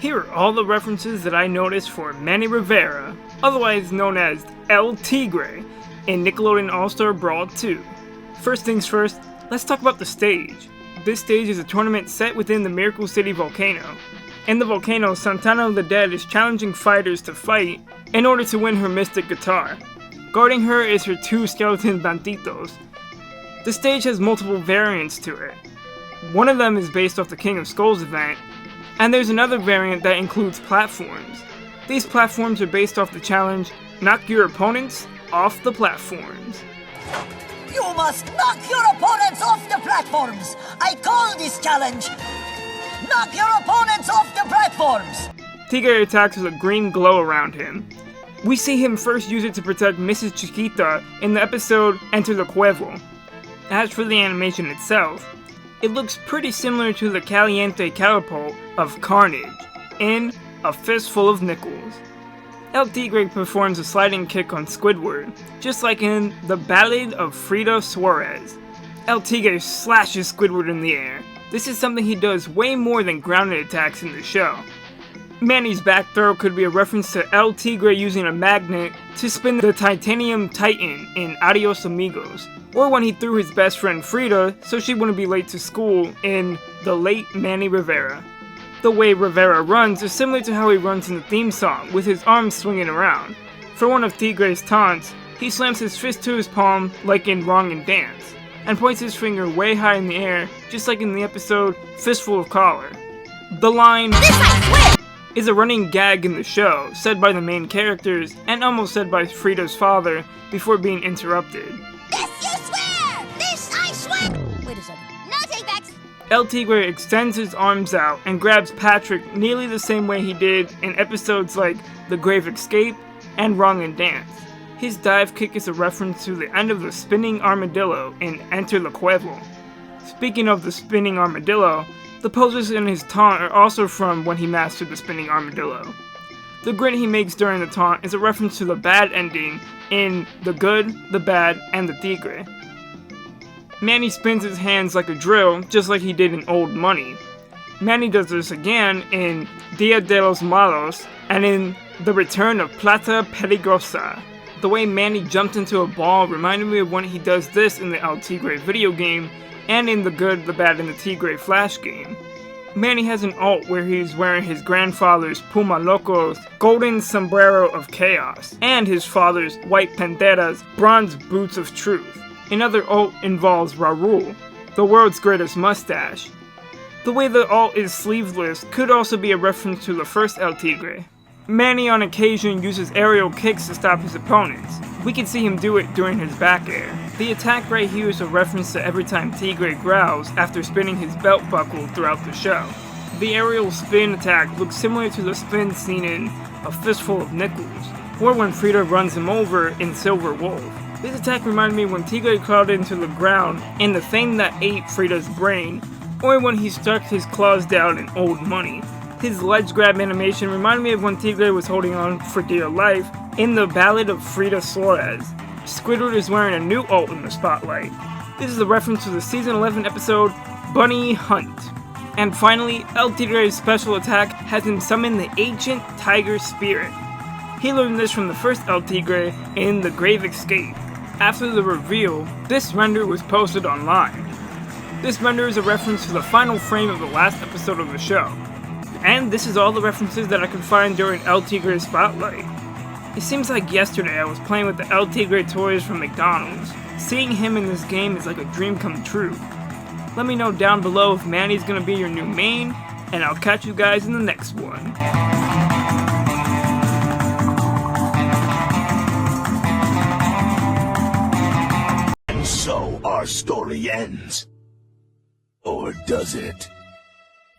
Here are all the references that I noticed for Manny Rivera, otherwise known as El Tigre, in Nickelodeon All-Star Brawl 2. First things first, let's talk about the stage. This stage is a tournament set within the Miracle City volcano. In the volcano, Santana of the Dead is challenging fighters to fight in order to win her mystic guitar. Guarding her is her two skeleton banditos. The stage has multiple variants to it. One of them is based off the King of Skulls event, and there's another variant that includes platforms. These platforms are based off the challenge, knock your opponents off the platforms. You must knock your opponents off the platforms! I call this challenge, knock your opponents off the platforms! Tigre attacks with a green glow around him. We see him first use it to protect Mrs. Chiquita in the episode Enter the Cuidado. As for the animation itself, it looks pretty similar to the Caliente Catapult of Carnage in A Fistful of Nickels. El Tigre performs a sliding kick on Squidward, just like in The Ballad of Frida Suarez. El Tigre slashes Squidward in the air. This is something he does way more than grounded attacks in the show. Manny's back throw could be a reference to El Tigre using a magnet to spin the Titanium Titan in Adios Amigos, or when he threw his best friend Frida so she wouldn't be late to school in The Late Manny Rivera. The way Rivera runs is similar to how he runs in the theme song, with his arms swinging around. For one of Tigre's taunts, he slams his fist to his palm like in Wrong and Dance, and points his finger way high in the air, just like in the episode Fistful of Collar. The line, "This I swear!" is a running gag in the show, said by the main characters, and almost said by Frida's father, before being interrupted. This you swear! This I swear! Wait a second. No take-backs! El Tigre extends his arms out and grabs Patrick nearly the same way he did in episodes like The Grave Escape and Wrong and Dance. His dive kick is a reference to the end of the spinning armadillo in Enter the Cuidado. Speaking of the spinning armadillo, the poses in his taunt are also from when he mastered the spinning armadillo. The grin he makes during the taunt is a reference to the bad ending in The Good, the Bad, and the Tigre. Manny spins his hands like a drill, just like he did in Old Money. Manny does this again in Dia de los Malos and in The Return of Plata Peligrosa. The way Manny jumped into a ball reminded me of when he does this in the El Tigre video game and in The Good, the Bad, and the Tigre Flash game. Manny has an ult where he's wearing his grandfather's Puma Loco's golden sombrero of chaos and his father's White Pantera's bronze boots of truth. Another ult involves Raul, the world's greatest mustache. The way the ult is sleeveless could also be a reference to the first El Tigre. Manny on occasion uses aerial kicks to stop his opponents. We can see him do it during his back air. The attack right here is a reference to every time Tigre growls after spinning his belt buckle throughout the show. The aerial spin attack looks similar to the spin seen in A Fistful of Nickels, or when Frida runs him over in Silver Wolf. This attack reminded me when Tigre crawled into the ground in The Thing That Ate Frida's Brain, or when he stuck his claws down in Old Money. His ledge grab animation reminded me of when Tigre was holding on for dear life in The Ballad of Frida Suarez. Squidward is wearing a new ult in the spotlight. This is a reference to the season 11 episode Bunny Hunt. And finally, El Tigre's special attack has him summon the ancient tiger spirit. He learned this from the first El Tigre in The Grave Escape. After the reveal, this render was posted online. This render is a reference to the final frame of the last episode of the show. And this is all the references that I could find during El Tigre's spotlight. It seems like yesterday I was playing with the El Tigre toys from McDonald's. Seeing him in this game is like a dream come true. Let me know down below if Manny's gonna be your new main, and I'll catch you guys in the next one. And so our story ends. Or does it?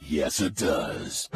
Yes, it does.